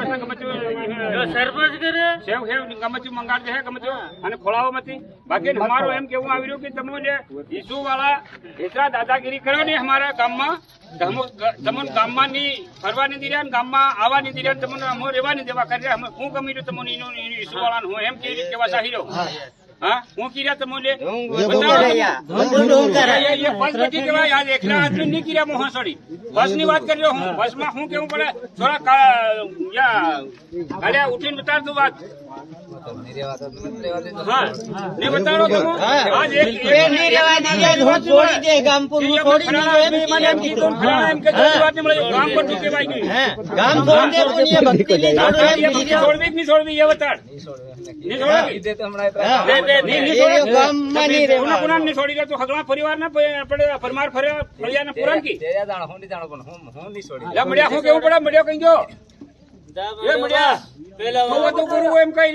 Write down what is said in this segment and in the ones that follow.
પાછા ગમે સરપંચ કરે સેવ ગમે તે મંગાડ દે ગમે તે અને ખોળાઓમાંથી બાકી અમારું એમ કેવું આવી રહ્યું કે તમે જે ઈસુ વાળા એટલા દાદાગીરી કરો ને અમારા ગામમાં તમને ગામમાં ની ફરવા નહીં દીધા ગામમાં આવવા નહીં દીધા તમને અમે રહેવા નહીં દેવા કરી અમે શું ગમી રહ્યું તમને ઈસુ વાળાનું હું એમ કેવા સાહી રહ્યો હા હું કીધા તમને એકલા આદમી નહીં કીધા મોહન સોડી બસ ની વાત કરી હું બસ માં શું કેવું પડે થોડા ઉઠીને બતાડ દઉં વાત બતાડો છોડવી એ બતાડ પરિવાર ના પરમાર ફર્યા પુરાણ કી મળ્યા શું કેવું પડે મળ્યો કઈ ગયો એમ કઈ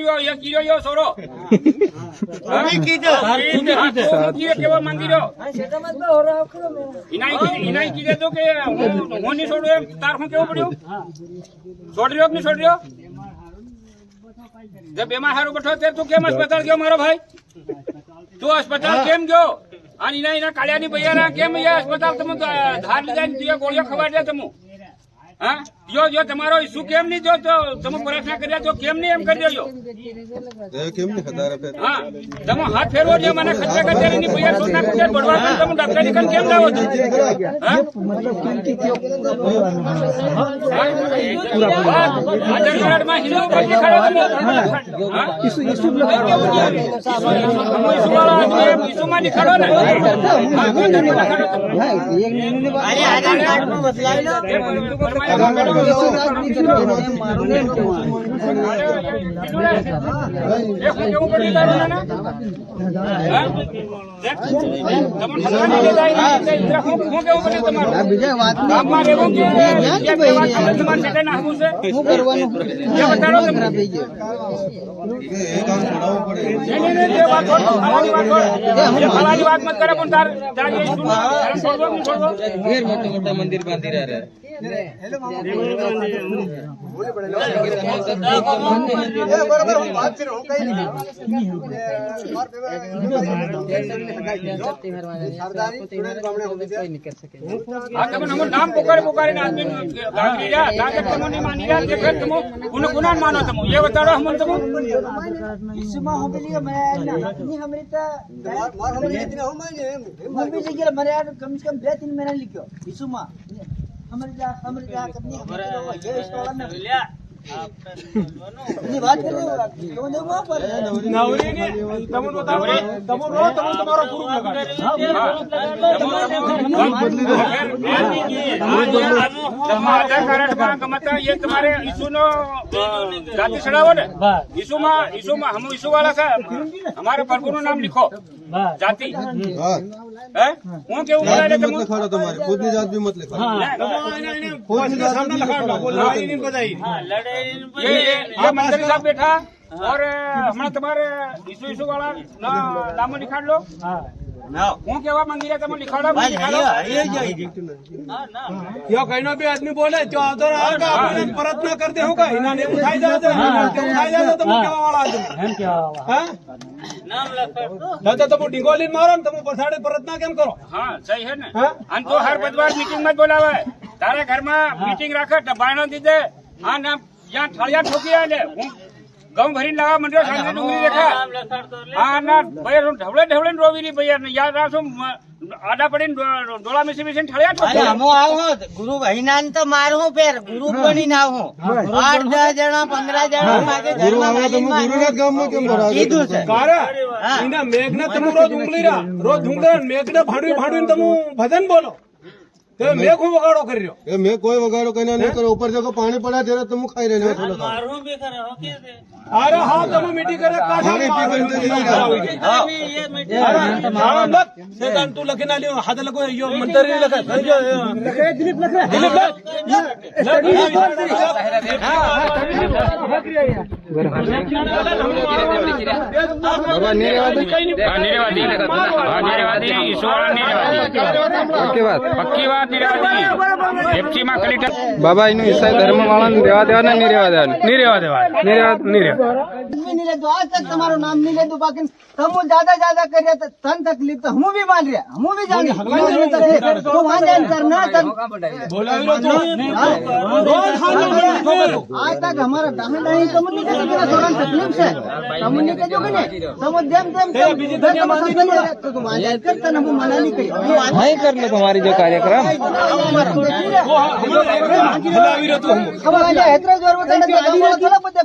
રહ્યો છોડો કેવા માંગી રહ્યો ઇનાઈ કીધે તો કે હું નહીં છોડું એમ તાર શું કેવું પડ્યું છોડી રહ્યો નહીં છોડી રહ્યો जब बीमार हारू बैठो तेरे तू केम अस्पताल गयो मारो भाई तू अस्पताल केम गयो आणि इना काळ्यानी भैया केम या अस्पताल तुम धार ली जाने दिया गोलियां खवा दे तुम हां जो તમારો ઇસ્યુ કેમ નહીં જો તો તમે પ્રશ્ન કર્યા તો કેમ નહીં એમ કરી દેજો કેમ નહીં ખબર હા તમે હાથ ફેરવો જે મને ખર્ચા કરતા ની ભૈયા સોના કુટે બડવા તમે ડોક્ટર ની કેમ લાવો છો હા આધાર કાર્ડ માં હિન્દુ પક્ષ ખડા ઇસ્યુ માં ની ખડો ને અરે આધાર કાર્ડ માં બદલાઈ લો વાત મત કરે પણ મોટા મંદિર બાંધી રહ્યા નામ પુકારીને આદમી માની ગુના માનો તમે એ બતાડો હમ તમે कम से कम 2-3 महीना लिखो ईसुमा हमारे जा कंपनी ये स्टोर में ये बात कर रहे हो तो दे वहां पर नवरी ने तुम बताओ तुम रो तुम तुम्हारा प्रूफ लगा आधार कार्ड का मतलब ये तुम्हारे ईसु नो जाति छड़ावो ने ईसु में हम ईसु वाला सा हमारे प्रभु નું નામ लिखो जाति है હું કેવું બોલાય તમે લખાડો તમારે ખુદની જાત भी मत लिखो खुद के सामने लखाड़ो वो लड़ाई नहीं बजाई ये मंत्री साहब बैठा और हमारा तुम्हारे ईसु वाला नाम लिखा लो હું કેવા માંગી રહ્યા તમે लिखाड़ा यो कहीं भी आदमी बोले जो आदर आपने परत ना करते होगा इन्होंने उठाई जाते तुम केवा वाला आदमी हम क्या हां नाम लखा तो तुम डिंगोलीन मारो तुम पछाड़े परत ना केम करो हां सही है ना अन तो हर बदवार मीटिंग मत बोलावे तारे घर में मीटिंग राखे टबाणो दीदे हां ना यहां थालिया ठोकी आले गाँव भरी लगा मंडो सामने डूंगरी देखा हाँ ना भैया ढवले रोवी रही भैया याद राखो आडा पड़ी डोला में से ठड़िया हम आओ गुरु भाई ना तो मारू पेर गुरु बनी ना हूँ 8-10 जना 15 जना मागे घर में मेघना तुम रोज ढूंढली मेघना भाड़ू तुम भजन बोलो तो मैं कोई वगाड़ो कर रही हो मैं कोई वगाड़ो कहना नहीं करो ऊपर देखो पानी पड़ा जरा तुम खाई रहे हो मारू भी करे हो के अरे हां तुम मिट्टी करे काठा ये मिट्टी हां मत सेदान तू लखना लियो हाथ लगो यो मंत्र नहीं लगा दिलीप लख બાબા નિરેવાદી પક્કી વાત નિરેવાદી માં કલેક્ટર બાબા એનું ઈસાઈ ધર્મ વાળાને રેવા દેવાના નહીં રેવા દેવાના નહીં रेवा आज तक तुम्हारा नाम नहीं ले दो बाकी तुम ज्यादा कर तन तकलीफ तो हम भी मान रहे हम भी जाने तो वहां जान करना आज तक हमारा दाहन नहीं कम्युनिटी के थोड़ा तकलीफ से कम्युनिटी जो कि नहीं तुम देम तो तुम वहां जान कर तन हम मना नहीं करी वहीं कर लो तुम्हारी जो कार्यक्रम अब आज हैदराबाद